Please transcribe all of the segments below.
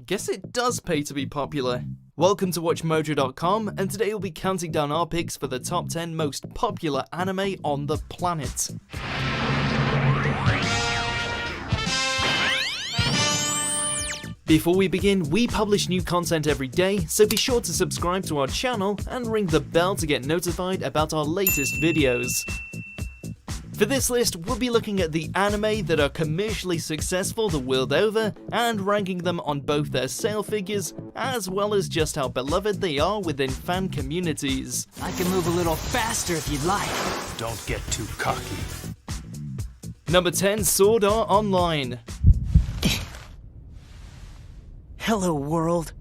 guess it does pay to be popular. Welcome to WatchMojo.com, and today we'll be counting down our picks for the top 10 most popular anime on the planet. Before we begin, we publish new content every day, so be sure to subscribe to our channel and ring the bell to get notified about our latest videos. For this list, we'll be looking at the anime that are commercially successful the world over and ranking them on both their sale figures as well as just how beloved they are within fan communities. I can move a little faster if you'd like. Don't get too cocky. Number 10, Sword Art Online. Hello, world.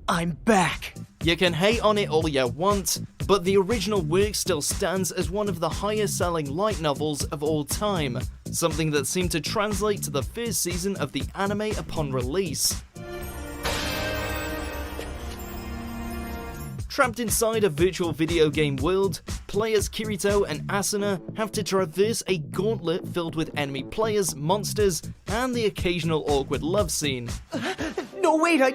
I'm back. You can hate on it all you want, but the original work still stands as one of the highest selling light novels of all time, something that seemed to translate to the first season of the anime upon release. Trapped inside a virtual video game world, players Kirito and Asuna have to traverse a gauntlet filled with enemy players, monsters, and the occasional awkward love scene. No, wait, I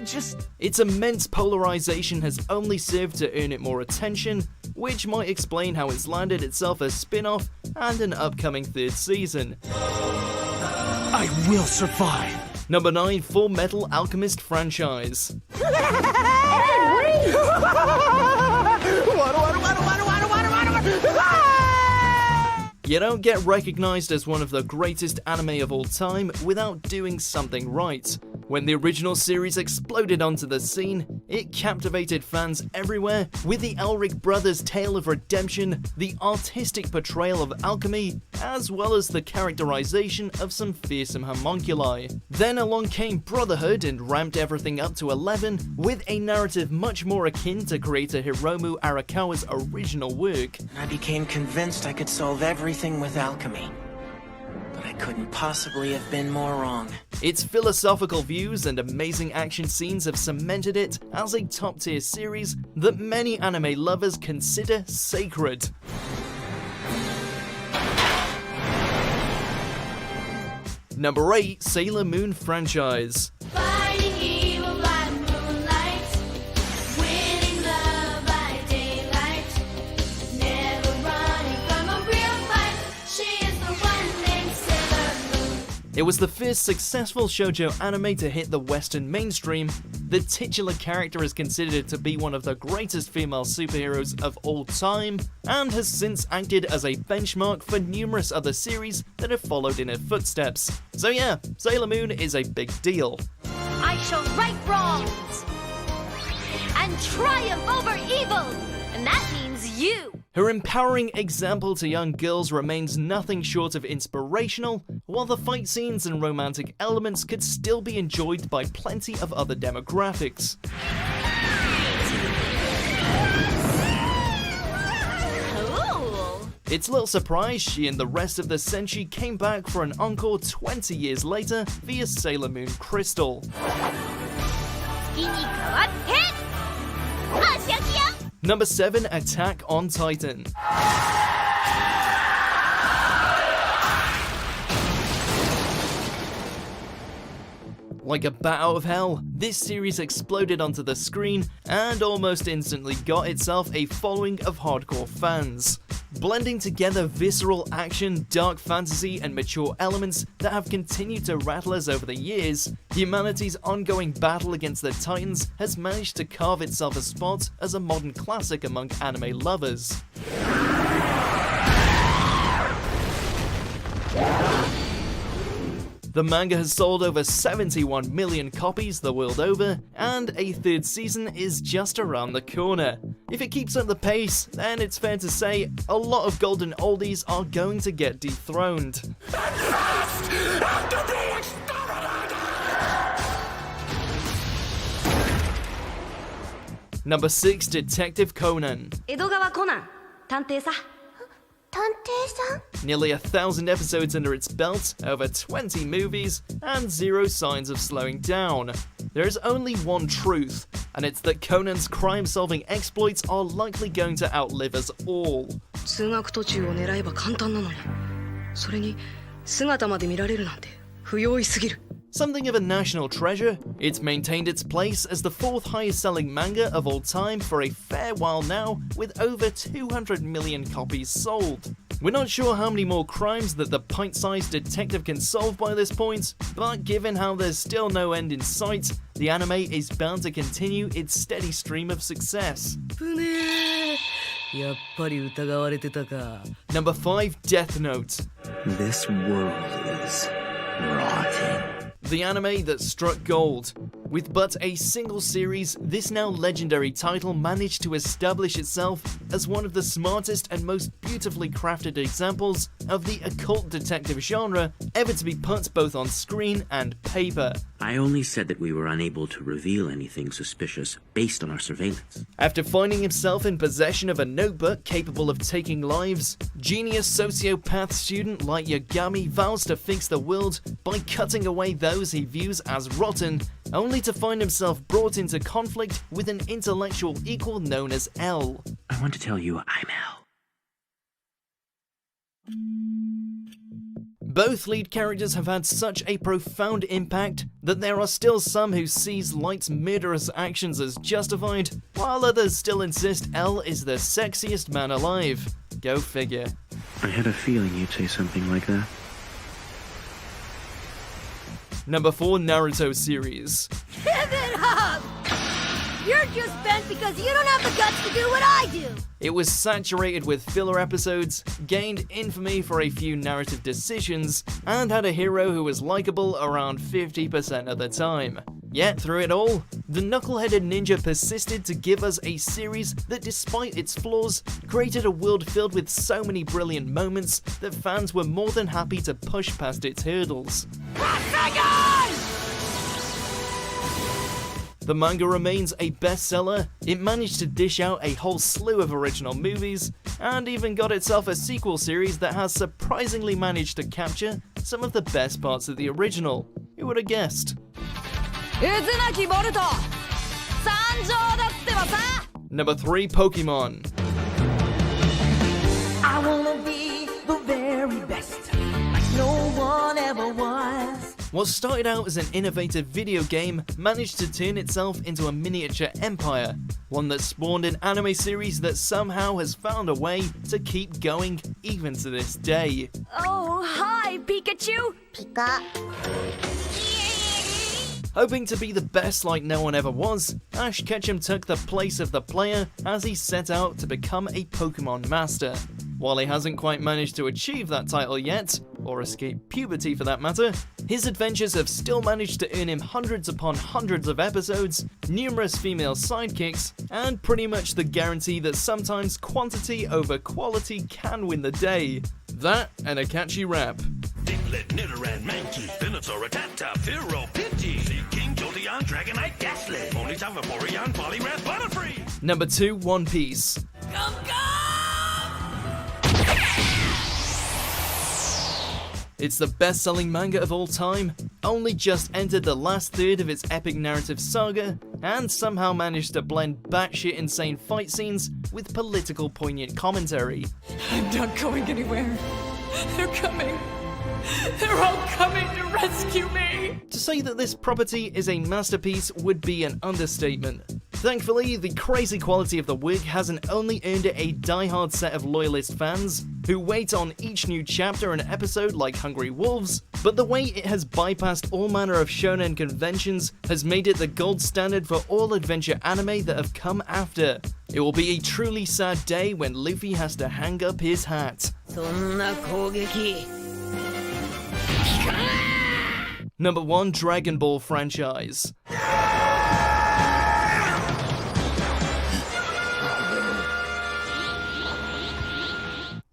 just... Its immense polarization has only served to earn it more attention, which might explain how it's landed itself a spin-off and an upcoming third season. I will survive. Number 9, Full Metal Alchemist franchise. You don't get recognized as one of the greatest anime of all time without doing something right. When the original series exploded onto the scene, it captivated fans everywhere with the Elric brothers' tale of redemption, the artistic portrayal of alchemy, as well as the characterization of some fearsome homunculi. Then along came Brotherhood and ramped everything up to 11 with a narrative much more akin to creator Hiromu Arakawa's original work. I became convinced I could solve everything with alchemy. But I couldn't possibly have been more wrong. Its philosophical views and amazing action scenes have cemented it as a top-tier series that many anime lovers consider sacred. Number 8, Sailor Moon franchise. Fighting evil by moonlight, winning love by daylight, never running from a real fight. She is the one named Sailor Moon. It was the first successful shoujo anime to hit the Western mainstream. The titular character is considered to be one of the greatest female superheroes of all time, and has since acted as a benchmark for numerous other series that have followed in her footsteps. So yeah, Sailor Moon is a big deal. I shall right wrongs and triumph over evil, and that means you. Her empowering example to young girls remains nothing short of inspirational, while the fight scenes and romantic elements could still be enjoyed by plenty of other demographics. Cool. It's little surprise she and the rest of the Senshi came back for an encore 20 years later via Sailor Moon Crystal. Number 7, Attack on Titan. Like a bat out of hell, this series exploded onto the screen and almost instantly got itself a following of hardcore fans. Blending together visceral action, dark fantasy, and mature elements that have continued to rattle us over the years, humanity's ongoing battle against the Titans has managed to carve itself a spot as a modern classic among anime lovers. The manga has sold over 71 million copies the world over, and a third season is just around the corner. If it keeps up the pace, then it's fair to say a lot of golden oldies are going to get dethroned. Number 6, Detective Conan. 江戸川コナン、探偵さ。探偵さん? Nearly 1,000 episodes under its belt, over 20 movies, and zero signs of slowing down. There is only one truth, and it's that Conan's crime-solving exploits are likely going to outlive us all. 通学途中を狙えば簡単なのに、それに姿まで見られるなんて不用意すぎる。Something of a national treasure, it's maintained its place as the 4th highest selling manga of all time for a fair while now, with over 200 million copies sold. We're not sure how many more crimes that the pint-sized detective can solve by this point, but given how there's still no end in sight, the anime is bound to continue its steady stream of success.やっぱり疑われてたか。 Number 5, Death Note. This world is rotting. The anime that struck gold. With but a single series, this now legendary title managed to establish itself as one of the smartest and most beautifully crafted examples of the occult detective genre ever to be put both on screen and paper. I only said that we were unable to reveal anything suspicious based on our surveillance. After finding himself in possession of a notebook capable of taking lives, genius sociopath student Light Yagami vows to fix the world by cutting away those he views as rotten, only to find himself brought into conflict with an intellectual equal known as L. I want to tell you I'm L. Both lead characters have had such a profound impact that there are still some who sees Light's murderous actions as justified, while others still insist L is the sexiest man alive. Go figure. I had a feeling you'd say something like that. Number 4, Naruto series. Give it up! You're just bent because you don't have the guts to do what I do! It was saturated with filler episodes, gained infamy for a few narrative decisions, and had a hero who was likable around 50% of the time. Yet through it all, the knuckle-headed ninja persisted to give us a series that, despite its flaws, created a world filled with so many brilliant moments that fans were more than happy to push past its hurdles. The manga remains a bestseller, it managed to dish out a whole slew of original movies, and even got itself a sequel series that has surprisingly managed to capture some of the best parts of the original. Who would have guessed? Number 3, Pokemon. I wanna be the very best, like no one ever was. What started out as an innovative video game managed to turn itself into a miniature empire, one that spawned an anime series that somehow has found a way to keep going even to this day. Oh, hi, Pikachu! Pika. Hoping to be the best like no one ever was, Ash Ketchum took the place of the player as he set out to become a Pokemon master. While he hasn't quite managed to achieve that title yet, or escape puberty for that matter, his adventures have still managed to earn him hundreds upon hundreds of episodes, numerous female sidekicks, and pretty much the guarantee that sometimes quantity over quality can win the day. That and a catchy rap. Diglett, Nidoran, Mankey, Venusaur, Rattata, Fearow, Pidgey, Seaking, Jolteon, Dragonite, Ghastly, Ponyta, Vaporeon, Poliwrath, Butterfree. Number 2, One Piece. It's the best-selling manga of all time, only just entered the last third of its epic narrative saga, and somehow managed to blend batshit insane fight scenes with political poignant commentary. I'm not going anywhere. They're coming. They're all coming to rescue me! To say that this property is a masterpiece would be an understatement. Thankfully, the crazy quality of the work hasn't only earned it a die-hard set of loyalist fans, who wait on each new chapter and episode like hungry wolves, but the way it has bypassed all manner of shonen conventions has made it the gold standard for all adventure anime that have come after. It will be a truly sad day when Luffy has to hang up his hat. Number 1, Dragon Ball franchise.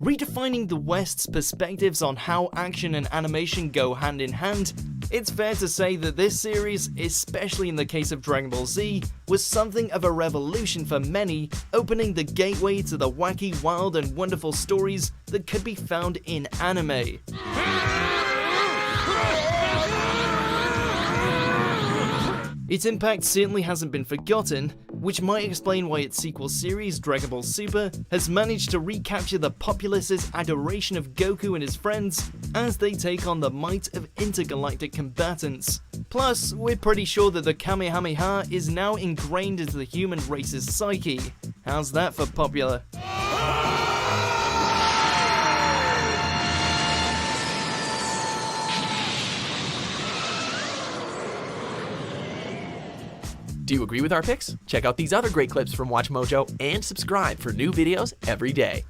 Redefining the West's perspectives on how action and animation go hand in hand, it's fair to say that this series, especially in the case of Dragon Ball Z, was something of a revolution for many, opening the gateway to the wacky, wild and wonderful stories that could be found in anime. Its impact certainly hasn't been forgotten, which might explain why its sequel series, Dragon Ball Super, has managed to recapture the populace's adoration of Goku and his friends as they take on the might of intergalactic combatants. Plus, we're pretty sure that the Kamehameha is now ingrained into the human race's psyche. How's that for popular? Do you agree with our picks? Check out these other great clips from WatchMojo and subscribe for new videos every day.